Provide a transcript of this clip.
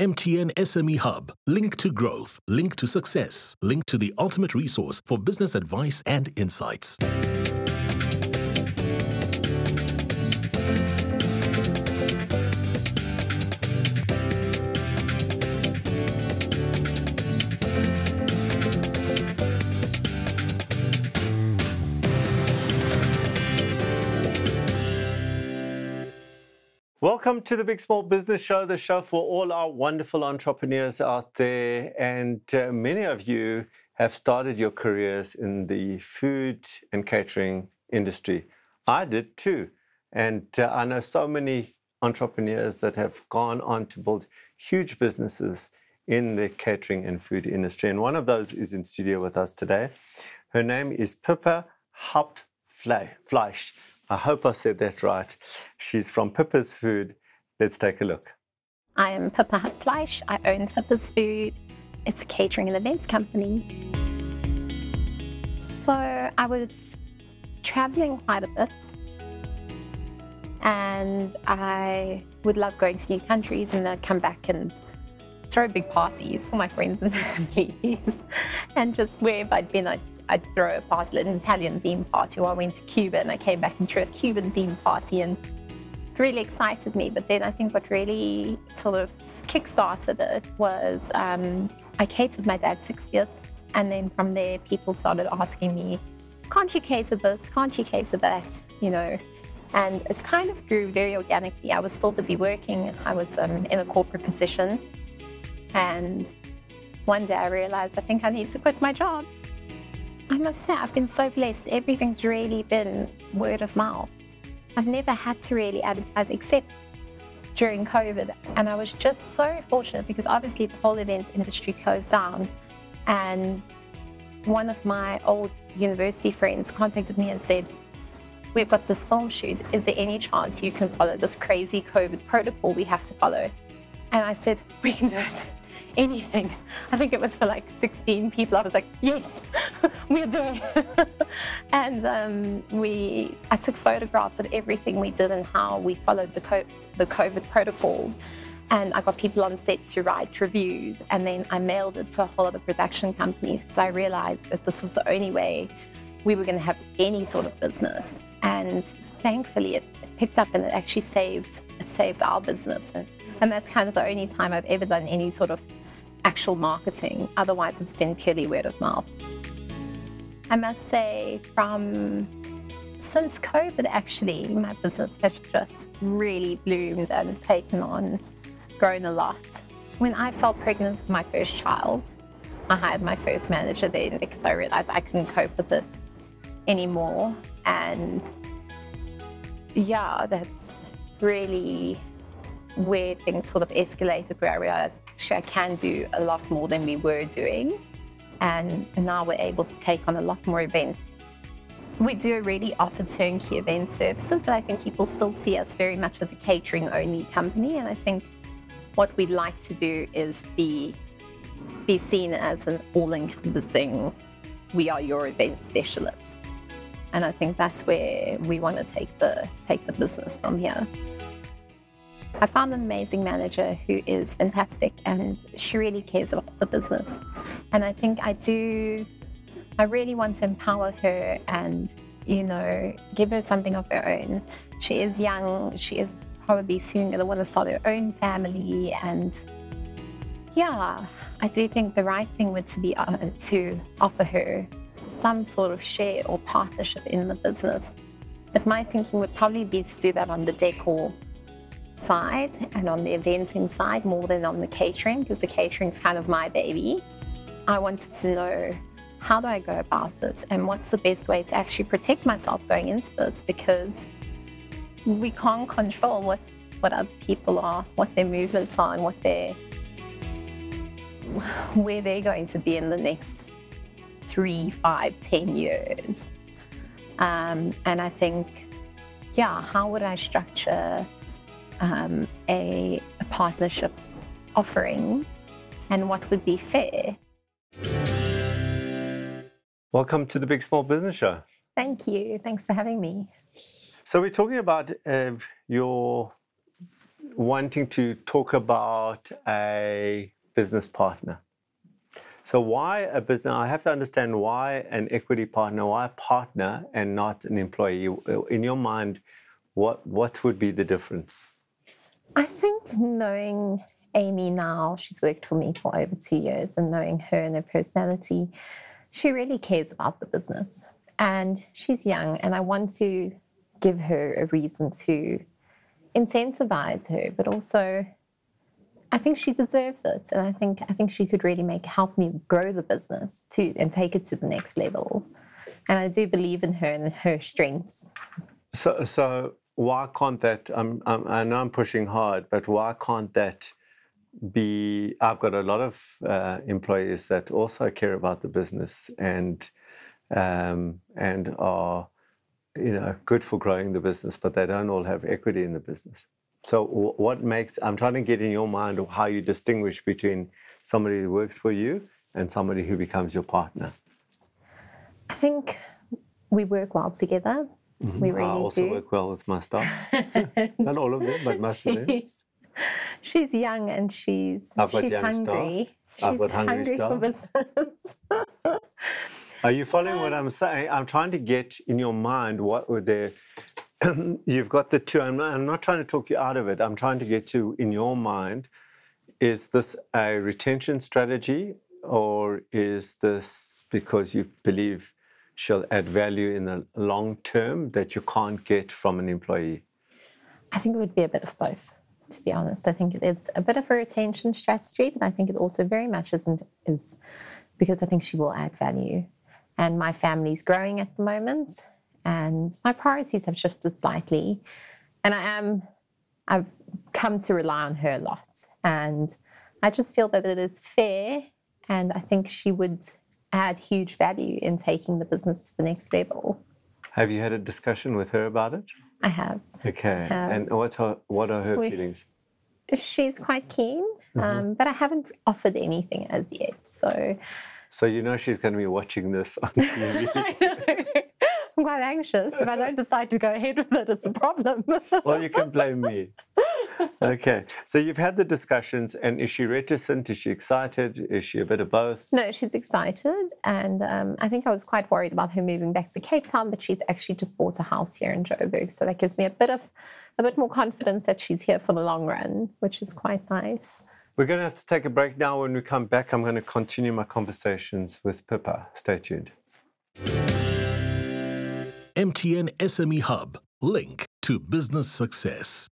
MTN SME Hub. Link to growth, link to success, link to the ultimate resource for business advice and insights. Welcome to the Big Small Business Show, the show for all our wonderful entrepreneurs out there. And many of you have started your careers in the food and catering industry. I did too. And I know so many entrepreneurs that have gone on to build huge businesses in the catering and food industry. And one of those is in studio with us today. Her name is Pippa Hauptfleisch. I hope I said that right. She's from Pippa's Food. Let's take a look. I am Pippa Hauptfleisch. I own Pippa's Food. It's a catering and events company. So I was traveling quite a bit, and I would love going to new countries, and I'd come back and throw big parties for my friends and families. And just wherever I'd been, I'd throw a party, an Italian themed party, or I went to Cuba and I came back and threw a Cuban themed party, and it really excited me. But then I think what really sort of kickstarted it was I catered my dad's 60th, and then from there people started asking me, can't you cater this, can't you cater that, you know? And it kind of grew very organically. I was still busy working. I was in a corporate position, and one day I realized I think I need to quit my job. I must say, I've been so blessed. Everything's really been word of mouth. I've never had to really advertise except during COVID. And I was just so fortunate because obviously the whole events industry closed down. And one of my old university friends contacted me and said, we've got this film shoot. Is there any chance you can follow this crazy COVID protocol we have to follow? And I said, we can do it. Anything. I think it was for like 16 people. I was like, yes, we're there. And I took photographs of everything we did and how we followed the COVID protocols. And I got people on set to write reviews. And then I mailed it to a whole other production companies because I realized that this was the only way we were going to have any sort of business. And thankfully it picked up, and it actually saved our business. And that's kind of the only time I've ever done any sort of actual marketing. Otherwise, it's been purely word of mouth. I must say, since COVID, actually, my business has just really bloomed and grown a lot. When I fell pregnant with my first child, I hired my first manager then because I realized I couldn't cope with it anymore. And yeah, that's really where things sort of escalated, where I realized actually I can do a lot more than we were doing, and now we're able to take on a lot more events. We do really offer turnkey event services, but I think people still see us very much as a catering only company, and I think what we'd like to do is be seen as an all-encompassing, we are your event specialist. And I think that's where we want to take the business from here. I found an amazing manager who is fantastic, and she really cares about the business. And I think I really want to empower her and, you know, give her something of her own. She is young, she is probably soon going to want to start her own family. And yeah, I do think the right thing would be to offer her some sort of share or partnership in the business. But my thinking would probably be to do that on the decor side and on the eventing side more than on the catering, because the catering is kind of my baby. I wanted to know, how do I go about this, and what's the best way to actually protect myself going into this, because we can't control what other people are, what their movements are, and where they're going to be in the next 3, 5, 10 years. And I think, yeah, how would I structure a partnership offering, and what would be fair? Welcome to the Big Small Business Show. Thank you. Thanks for having me. So we're talking about your wanting to talk about a business partner. So why a business? I have to understand why an equity partner, why a partner and not an employee. In your mind, what would be the difference? I think knowing Amy now, she's worked for me for over 2 years, and knowing her and her personality, she really cares about the business. And she's young, and I want to give her a reason to incentivize her, but also I think she deserves it. And I think she could really help me grow the business and take it to the next level. And I do believe in her and her strengths. So why can't that, I know I'm pushing hard, but why can't that be, I've got a lot of employees that also care about the business and are, good for growing the business, but they don't all have equity in the business. So what makes, I'm trying to get in your mind of how you distinguish between somebody who works for you and somebody who becomes your partner. I think we work well together. Mm-hmm. We really do. I also work well with my staff. Not all of them, but most of them. She's young and she's hungry. I've got hungry staff. For business. Are you following what I'm saying? I'm trying to get in your mind what were there. You've got the two. I'm not trying to talk you out of it. I'm trying to get to, in your mind, is this a retention strategy, or is this because you believe she'll add value in the long term that you can't get from an employee? I think it would be a bit of both, to be honest. I think it's a bit of a retention strategy, but I think it also very much is because I think she will add value. And my family's growing at the moment, and my priorities have shifted slightly. And I've come to rely on her a lot. And I just feel that it is fair, and I think she would add huge value in taking the business to the next level. Have you had a discussion with her about it? I have. Okay. And what are her feelings? She's quite keen, but I haven't offered anything as yet. So you know she's going to be watching this on TV. I know. I'm quite anxious. If I don't decide to go ahead with it, it's a problem. Well, you can blame me. Okay. So you've had the discussions, and is she reticent? Is she excited? Is she a bit of both? No, she's excited. And I think I was quite worried about her moving back to Cape Town, but she's actually just bought a house here in Joburg. So that gives me a bit more confidence that she's here for the long run, which is quite nice. We're going to have to take a break now. When we come back, I'm going to continue my conversations with Pippa. Stay tuned. MTN SME Hub, link to business success.